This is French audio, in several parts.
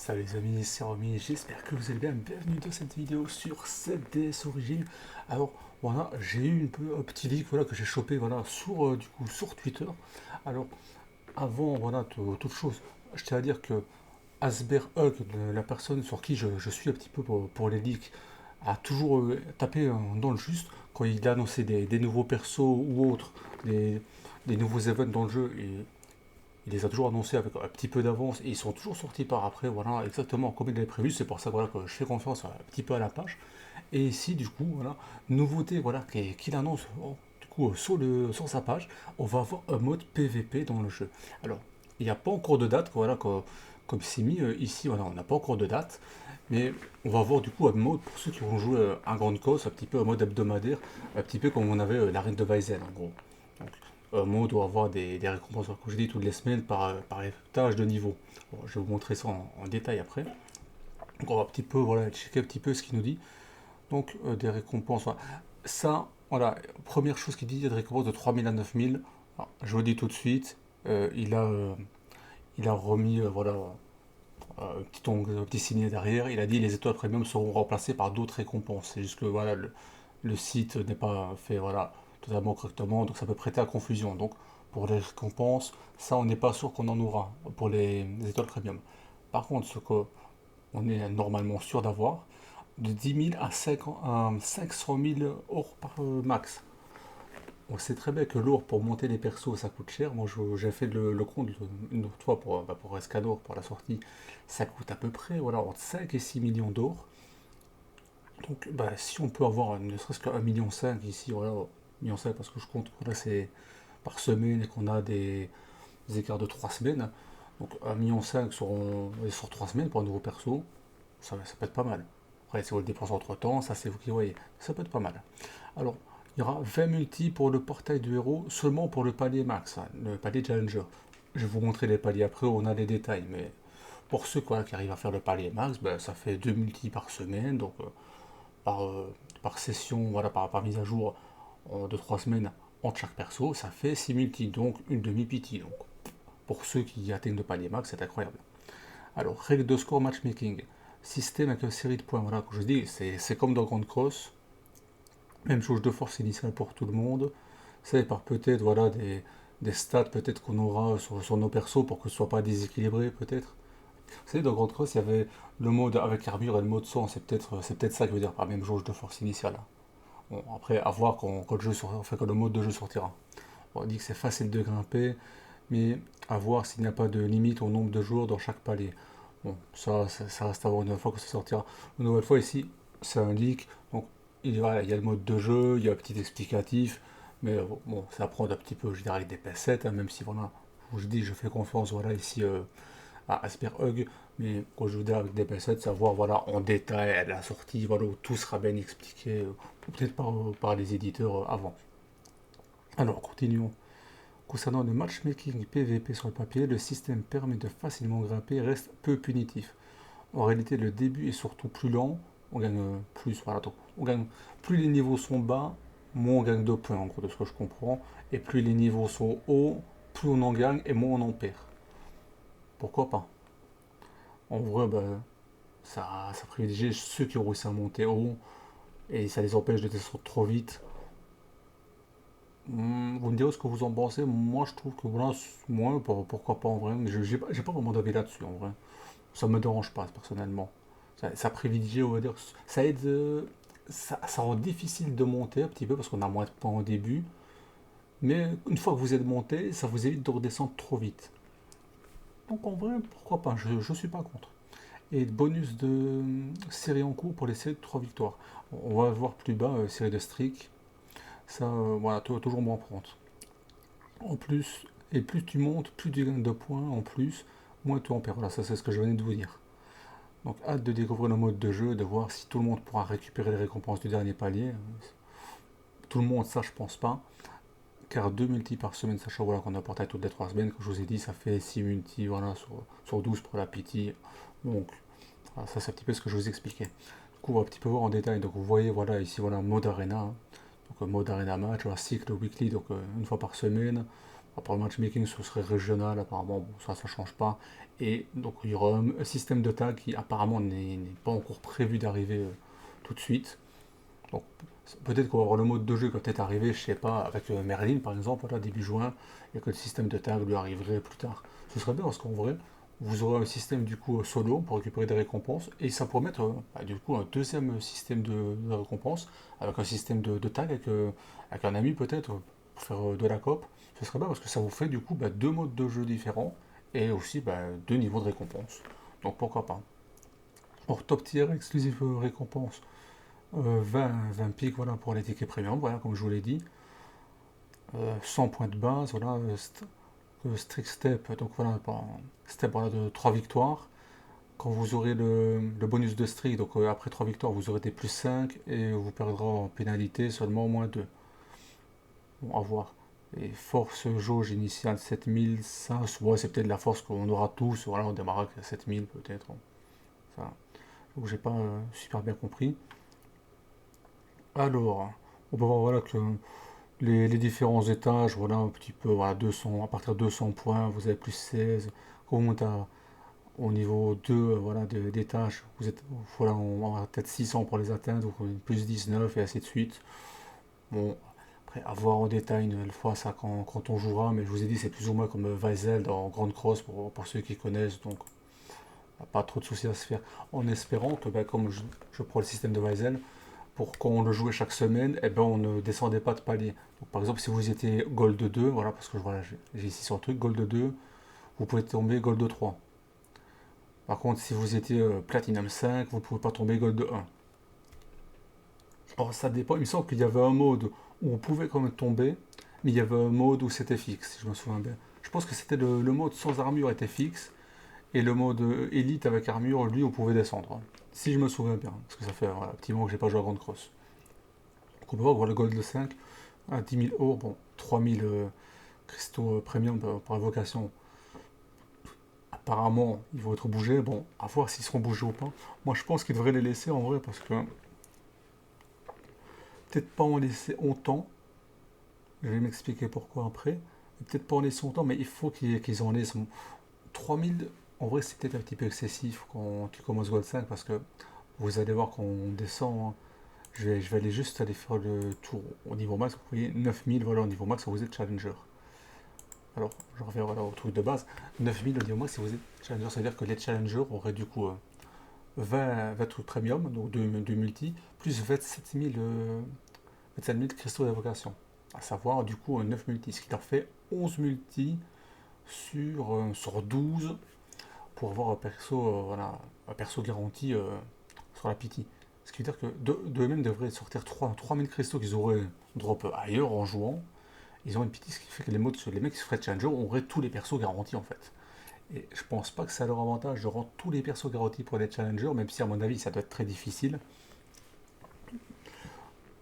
Salut les amis, c'est Romy, j'espère que vous allez bien, bienvenue dans cette vidéo sur 7DS Origin. Alors voilà, j'ai eu un petit leak voilà, que j'ai chopé voilà, sur Twitter. Alors avant voilà, toute chose, je tiens à dire que Asber Hug, la personne sur qui je suis un petit peu pour les leaks, a toujours tapé dans le juste quand il a annoncé des nouveaux persos ou autres, des nouveaux events dans le jeu. Il les a toujours annoncés avec un petit peu d'avance et ils sont toujours sortis par après, voilà, exactement comme il l'avait prévu. C'est pour ça voilà, que je fais confiance un petit peu à la page. Et ici, du coup, voilà, nouveauté voilà, qu'il annonce du coup, sur sa page, on va avoir un mode PVP dans le jeu. Alors, il n'y a pas encore de date, voilà, comme c'est mis ici, voilà, on n'a pas encore de date. Mais on va avoir du coup un mode pour ceux qui vont jouer un grand cause, un petit peu un mode hebdomadaire, un petit peu comme on avait la reine de Weizen en gros. Donc, moi, on doit avoir des récompenses, comme je dis, toutes les semaines par les tâches de niveau. Bon, je vais vous montrer ça en détail après. Donc, on va un petit peu, voilà, checker un petit peu ce qu'il nous dit. Donc, des récompenses. Voilà. Ça, voilà, première chose qu'il dit, il y a des récompenses de 3000 à 9000. Alors, je vous le dis tout de suite, il a remis, voilà, un petit signet derrière. Il a dit les étoiles premium seront remplacées par d'autres récompenses. C'est juste que, voilà, le site n'est pas fait voilà, totalement correctement, donc ça peut prêter à confusion. Donc pour les récompenses, ça on n'est pas sûr qu'on en aura pour les étoiles premium. Par contre, ce qu'on est normalement sûr d'avoir, de 10 000 à 500 000 or par max. On sait très bien que l'or pour monter les persos ça coûte cher. Moi j'ai fait le compte une autre fois pour Escador, pour la sortie. Ça coûte à peu près voilà, entre 5 et 6 millions d'or. Donc, bah, si on peut avoir ne serait-ce qu'un million cinq ici, voilà, 1,5 million parce que je compte que là c'est par semaine et qu'on a des écarts de 3 semaines. Donc 1,5 million sur 3 semaines pour un nouveau perso, ça peut être pas mal. Après, si vous le dépensez entre temps, ça c'est vous qui voyez. Ça peut être pas mal. Alors, il y aura 20 multi pour le portail du héros, seulement pour le palier max, hein, le palier challenger. Je vais vous montrer les paliers après, on a les détails, mais pour ceux quoi, qui arrivent à faire le palier max, ben, ça fait 2 multi par semaine, donc par, par session, voilà, par mise à jour de 3 semaines entre chaque perso, ça fait 6 multi, donc une demi-PT. Donc pour ceux qui atteignent le palier max, c'est incroyable. Alors, règle de score matchmaking. Système avec une série de points. Voilà, comme je dis, c'est comme dans Grand Cross. Même chose de force initiale pour tout le monde. C'est par peut-être voilà, des stats peut-être qu'on aura sur nos persos pour que ce soit pas déséquilibré peut-être. Vous savez, dans Grand Cross, il y avait le mode avec armure et le mode sang. C'est peut-être ça que veut dire par même jauge de force initiale. Bon, après, à voir quand le mode de jeu sortira. On dit que c'est facile de grimper, mais à voir s'il n'y a pas de limite au nombre de joueurs dans chaque palier. Bon, ça reste à voir une nouvelle fois que ça sortira. Une nouvelle fois ici, ça indique, donc il y a le mode de jeu, il y a un petit explicatif, mais bon, ça prend un petit peu, je dirais, avec des pincettes, hein, même si voilà, je dis, je fais confiance voilà, ici à Asper Hug, mais quand je vous dis avec des pincettes, savoir voilà, en détail la sortie, voilà, où tout sera bien expliqué, ou peut-être par les éditeurs avant. Alors, continuons. Concernant le matchmaking PVP sur le papier, le système permet de facilement grimper et reste peu punitif. En réalité, le début est surtout plus lent, on gagne plus, voilà, donc on gagne, plus les niveaux sont bas, moins on gagne de points, en gros, de ce que je comprends, et plus les niveaux sont hauts, plus on en gagne et moins on en perd. Pourquoi pas? En vrai, ben, ça privilégie ceux qui ont réussi à monter haut, et ça les empêche de descendre trop vite. Vous me direz ce que vous en pensez. Moi, je trouve que voilà, moi, pourquoi pas en vrai. Mais j'ai pas vraiment d'avis là-dessus en vrai. Ça me dérange pas personnellement. Ça privilégie, on va dire, ça aide, ça rend difficile de monter un petit peu parce qu'on a moins de points au début. Mais une fois que vous êtes monté, ça vous évite de redescendre trop vite. Donc en vrai, pourquoi pas, je suis pas contre. Et bonus de série en cours pour les séries de 3 victoires. On va voir plus bas, série de streak. Ça, voilà, toujours moins prendre. En plus, et plus tu montes, plus tu gagnes de points en plus, moins tu en perds. Voilà, ça c'est ce que je venais de vous dire. Donc hâte de découvrir le mode de jeu, de voir si tout le monde pourra récupérer les récompenses du dernier palier. Tout le monde, ça je pense pas. Car 2 multi par semaine, sachant voilà, qu'on a porté toutes les 3 semaines, comme je vous ai dit, ça fait 6 multi voilà, sur 12 pour la PT. Donc voilà, ça c'est un petit peu ce que je vous expliquais. Du coup, on va un petit peu voir en détail. Donc vous voyez voilà, ici voilà, mode arena. Hein. Donc mode arena match, voilà, cycle weekly, donc une fois par semaine. Après le matchmaking, ce serait régional, apparemment, bon, ça change pas. Et donc il y aura un système de tag qui apparemment n'est pas encore prévu d'arriver tout de suite. Donc peut-être qu'on va avoir le mode de jeu quand est arrivé, je sais pas, avec Merlin par exemple, voilà, début juin, et que le système de tag lui arriverait plus tard. Ce serait bien parce qu'en vrai, vous aurez un système du coup solo pour récupérer des récompenses, et ça pourrait mettre du coup un deuxième système de récompenses, avec un système de tag avec un ami peut-être, pour faire de la coop. Ce serait bien parce que ça vous fait du coup deux modes de jeu différents, et aussi deux niveaux de récompenses. Donc pourquoi pas. Pour top tier exclusif récompense, 20 pics voilà, pour les tickets premium, voilà, comme je vous l'ai dit. 100 points de base, voilà, strict step, donc voilà, step voilà, de 3 victoires. Quand vous aurez le bonus de strict, donc après 3 victoires, vous aurez des plus 5 et vous perdrez en pénalité seulement moins 2. Bon, à voir. Et force jauge initiale 7000, ça, ouais, c'est peut-être la force qu'on aura tous, voilà, on démarre à 7000 peut-être. Ça, donc j'ai pas super bien compris. Alors, on peut voir voilà, que les différents étages, voilà, un petit peu, voilà, 200, à partir de 200 points, vous avez plus 16. Quand vous montez au niveau 2, voilà, des tâches, vous êtes, voilà, on va peut-être 600 pour les atteindre, donc plus 19 et ainsi de suite. Bon, après, à voir en détail une fois ça quand on jouera, mais je vous ai dit, c'est plus ou moins comme Weizel dans Grand Cross pour ceux qui connaissent, donc pas trop de soucis à se faire. En espérant que, comme je prends le système de Weizel, pour quand on le jouait chaque semaine, eh ben, on ne descendait pas de palier. Donc, par exemple, si vous étiez Gold 2, voilà, parce que voilà, j'ai ici sur le truc, Gold 2, vous pouvez tomber Gold 3. Par contre, si vous étiez Platinum 5, vous ne pouvez pas tomber Gold 1. Alors, ça dépend. Il me semble qu'il y avait un mode où on pouvait quand même tomber, mais il y avait un mode où c'était fixe, si je me souviens bien. Je pense que c'était le mode sans armure était fixe, et le mode élite avec armure, lui, on pouvait descendre. Si je me souviens bien, parce que ça fait voilà, un petit moment que j'ai pas joué à Grand Cross. Donc on peut voir le Gold 5 à 10 000 euros, bon, 3000 cristaux premium pour invocation. Apparemment, ils vont être bougés. Bon, à voir s'ils seront bougés ou pas. Moi, je pense qu'ils devraient les laisser en vrai parce que peut-être pas en laisser autant. Je vais m'expliquer pourquoi après. Peut-être pas en laisser autant, mais il faut qu'ils en laissent. 3000, en vrai, c'est peut-être un petit peu excessif quand tu commences Gold 5 parce que vous allez voir quand on descend. Hein, je vais aller juste aller faire le tour au niveau max. Vous voyez, 9000, voilà, au niveau max, vous êtes challenger. Alors, je reviens voilà, au truc de base. 9000 au niveau max, si vous êtes challenger, ça veut dire que les challengers auraient du coup 20 trucs premium, donc 2 multi, plus 27 000 cristaux d'évocation. À savoir du coup 9 multi, ce qui leur fait 11 multi sur 12 pour avoir un perso, voilà, un perso garanti sur la pity. Ce qui veut dire que d'eux-mêmes devraient sortir 3000 cristaux qu'ils auraient drop ailleurs en jouant. Ils ont une pity, ce qui fait que les mecs qui se feraient challenger auraient tous les persos garantis en fait. Et je pense pas que c'est à leur avantage de rendre tous les persos garantis pour les challengers, même si à mon avis ça doit être très difficile.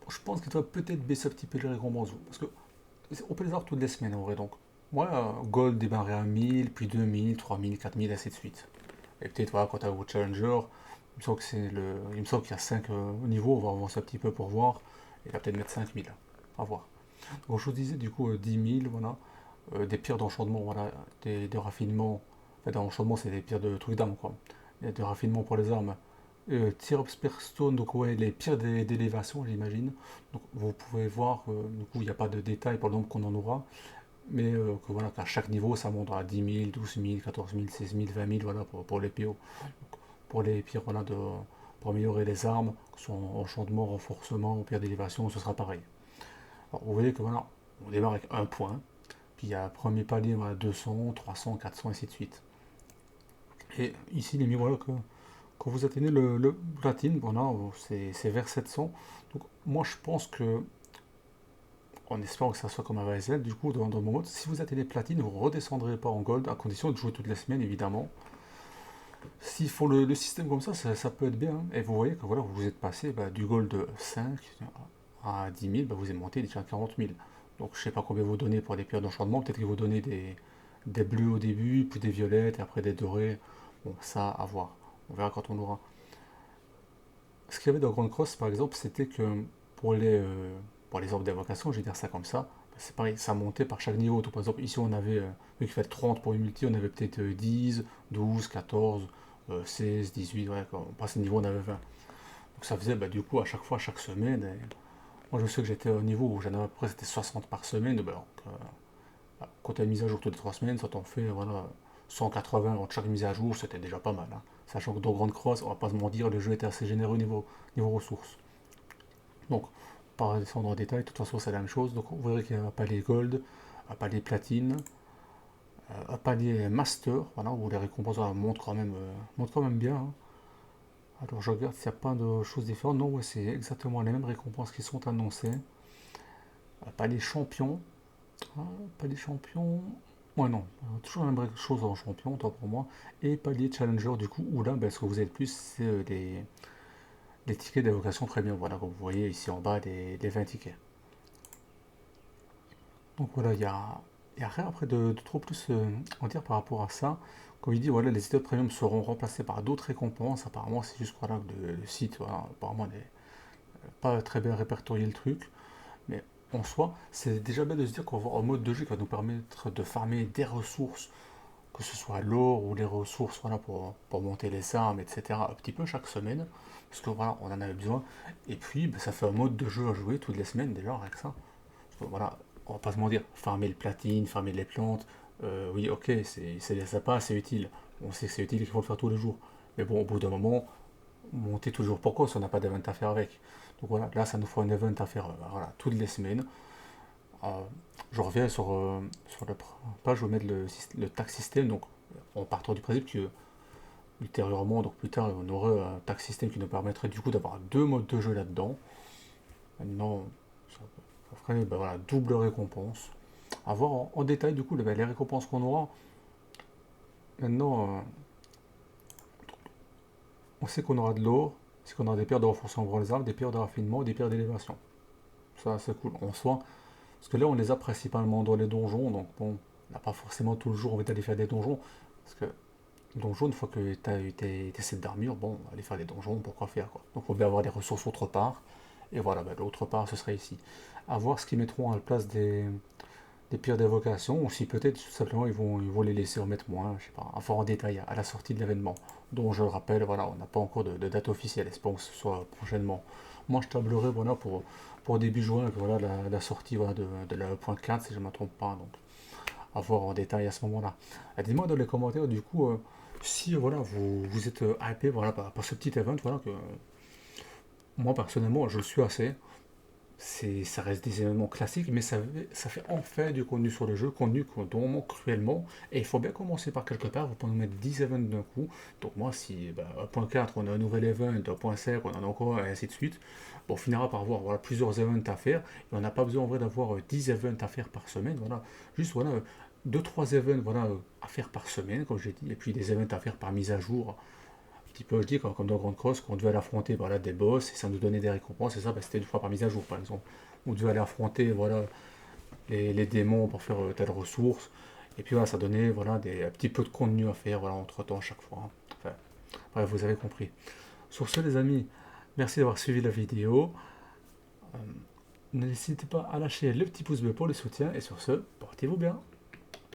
Je pense qu'il doit peut-être baisser un petit peu les récompenses. Parce que on peut les avoir toutes les semaines en vrai. Donc, moi, Gold démarrer à 1000, puis 2000, 3000, 4000, ainsi de suite. Et peut-être voilà, quand tu as vos challengers, il me semble qu'il y a 5 niveaux, on va avancer un petit peu pour voir. Il va peut-être mettre 5000. À voir. Donc je vous disais du coup 10 000, voilà. Des pierres d'enchantement, voilà. Des raffinements. Enfin, d'enchantement, c'est des pierres de trucs d'armes, quoi. Il y a des raffinements pour les armes. Stone, donc ouais, les pierres d'élévation, j'imagine. Donc vous pouvez voir, du coup, il n'y a pas de détails pour le nombre qu'on en aura, mais que voilà, qu'à chaque niveau, ça monte à 10 000, 12 000, 14 000, 16 000, 20 000, voilà, pour les PO. Pour les pierres, voilà, pour améliorer les armes, que ce soit enchantement, renforcement, pierre d'élévation, ce sera pareil. Alors, vous voyez que voilà, on démarre avec un point, puis il y a un premier palier, voilà, 200, 300, 400, ainsi de suite. Et ici, les voilà que quand vous atteignez le platine, voilà, c'est vers 700. Donc moi je pense que, en espérant que ça soit comme un VSL, du coup dans mon mode, si vous atteignez platine, vous ne redescendrez pas en gold, à condition de jouer toutes les semaines évidemment. S'ils font le système comme ça peut être bien. Hein. Et vous voyez que voilà, vous êtes passé du gold 5 à 10 000, vous êtes monté déjà à 40 000. Donc je sais pas combien vous donnez pour les pierres d'enchantement, peut-être qu'ils vous donnez des bleus au début, puis des violettes, et après des dorés. Bon, ça à voir. On verra quand on aura. Ce qu'il y avait dans Grand Cross, par exemple, c'était que pour les, pour les orbes d'évocation, je vais dire ça comme ça, c'est pareil, ça montait par chaque niveau. Donc, par exemple, ici, on avait, vu qu'il fallait 30 pour une multi, on avait peut-être 10, 12, 14, 16, 18, ouais, quand on passait le niveau, on avait 20. Donc, ça faisait, bah, du coup, à chaque fois, chaque semaine. Et moi, je sais que j'étais au niveau où j'en avais à peu près, c'était 60 par semaine. Bah, donc, quand tu as une mise à jour toutes les 3 semaines, ça t'en fait, voilà, 180 entre chaque mise à jour, c'était déjà pas mal, hein. Sachant que dans Grande Cross, on va pas se mentir, le jeu était assez généreux niveau ressources. Donc, pas descendre en détail, de toute façon, c'est la même chose. Donc, vous verrez qu'il y a un palier gold, un palier platine, un palier master, voilà, où les récompenses montent quand même bien, hein. Alors, je regarde s'il n'y a pas de choses différentes. Non, ouais, c'est exactement les mêmes récompenses qui sont annoncées. Un palier champion. Ah, palier champion. Ouais, non, toujours la même chose en champion, toi pour moi. Et palier challenger, du coup, où là, ben, ce que vous avez de plus, c'est des tickets d'évocation premium. Voilà, comme vous voyez ici en bas, les 20 tickets. Donc voilà, il y a rien après de trop plus en dire par rapport à ça. Comme il dit, voilà, les tickets premium seront remplacés par d'autres récompenses. Apparemment, c'est juste voilà, que le site, voilà, apparemment, n'est pas très bien répertorié le truc. Mais en soi, c'est déjà bien de se dire qu'on va avoir un mode de jeu qui va nous permettre de farmer des ressources, que ce soit l'or ou les ressources voilà, pour monter les armes, etc. un petit peu chaque semaine. Parce que voilà, on en avait besoin. Et puis, ben, ça fait un mode de jeu à jouer toutes les semaines déjà, avec ça. Parce que, voilà, on va pas se mentir, farmer le platine, farmer les plantes, oui, ok, c'est sympa, c'est utile. On sait que c'est utile et qu'il faut le faire tous les jours. Mais bon, au bout d'un moment, monter toujours pourquoi si on n'a pas d'event à faire avec. Donc voilà, là, ça nous faut un event à faire voilà, toutes les semaines. Euh, je reviens sur la page, je vais mettre le tax system. Donc, en partant du principe que ultérieurement, donc plus tard, on aurait un tax system qui nous permettrait du coup d'avoir deux modes de jeu là-dedans. Maintenant, ça ferait ben voilà, double récompense. À voir en détail du coup les récompenses qu'on aura. Maintenant, on sait qu'on aura de l'or, c'est qu'on aura des pierres de renforcement pour les arbres, des pierres de raffinement, des pierres d'élévation. Ça, c'est cool. En soi, parce que là, on les a principalement dans les donjons, donc bon, on n'a pas forcément tout le jour envie d'aller faire des donjons. Parce que donjon, une fois que tu as eu tes sets d'armure, bon, aller faire des donjons, pourquoi faire quoi. Donc, il faut bien avoir des ressources autre part. Et voilà, ben, l'autre part, ce serait ici. À voir ce qu'ils mettront à la place des pierres d'évocation, ou si peut-être tout simplement ils vont les laisser en mettre moins, je sais pas, à voir en détail à la sortie de l'événement. Donc je le rappelle, voilà, on n'a pas encore de date officielle, espérons que ce soit prochainement. Moi je tablerai voilà, pour début juin, voilà, la sortie voilà, de la 1.4 si je ne me trompe pas, donc à voir en détail à ce moment-là. Dites-moi dans les commentaires du coup si voilà, vous êtes hypé voilà, par ce petit event, voilà, que moi personnellement je le suis assez. Ça reste des événements classiques, mais ça fait enfin du contenu sur le jeu, contenu dont on manque cruellement. Et il faut bien commencer par quelque part, vous pouvez nous mettre 10 events d'un coup. Donc moi, si bah, à point 4 on a un nouvel event, à point 5 on en a encore un, et ainsi de suite, bon, on finira par avoir voilà, plusieurs events à faire. Et on n'a pas besoin en vrai d'avoir 10 events à faire par semaine. Voilà. Juste voilà, 2-3 events voilà, à faire par semaine, comme j'ai dit, et puis des events à faire par mise à jour petit peu, je dis, comme dans Grand Cross, qu'on devait aller affronter voilà, des boss et ça nous donnait des récompenses, et ça, bah, c'était une fois par mise à jour, par exemple. On devait aller affronter voilà, les démons pour faire telle ressource, et puis voilà, ça donnait voilà, un petit peu de contenu à faire voilà, entre temps à chaque fois, hein. Enfin, bref, vous avez compris. Sur ce, les amis, merci d'avoir suivi la vidéo. Euh, N'hésitez pas à lâcher le petit pouce bleu pour le soutien, et sur ce, portez-vous bien.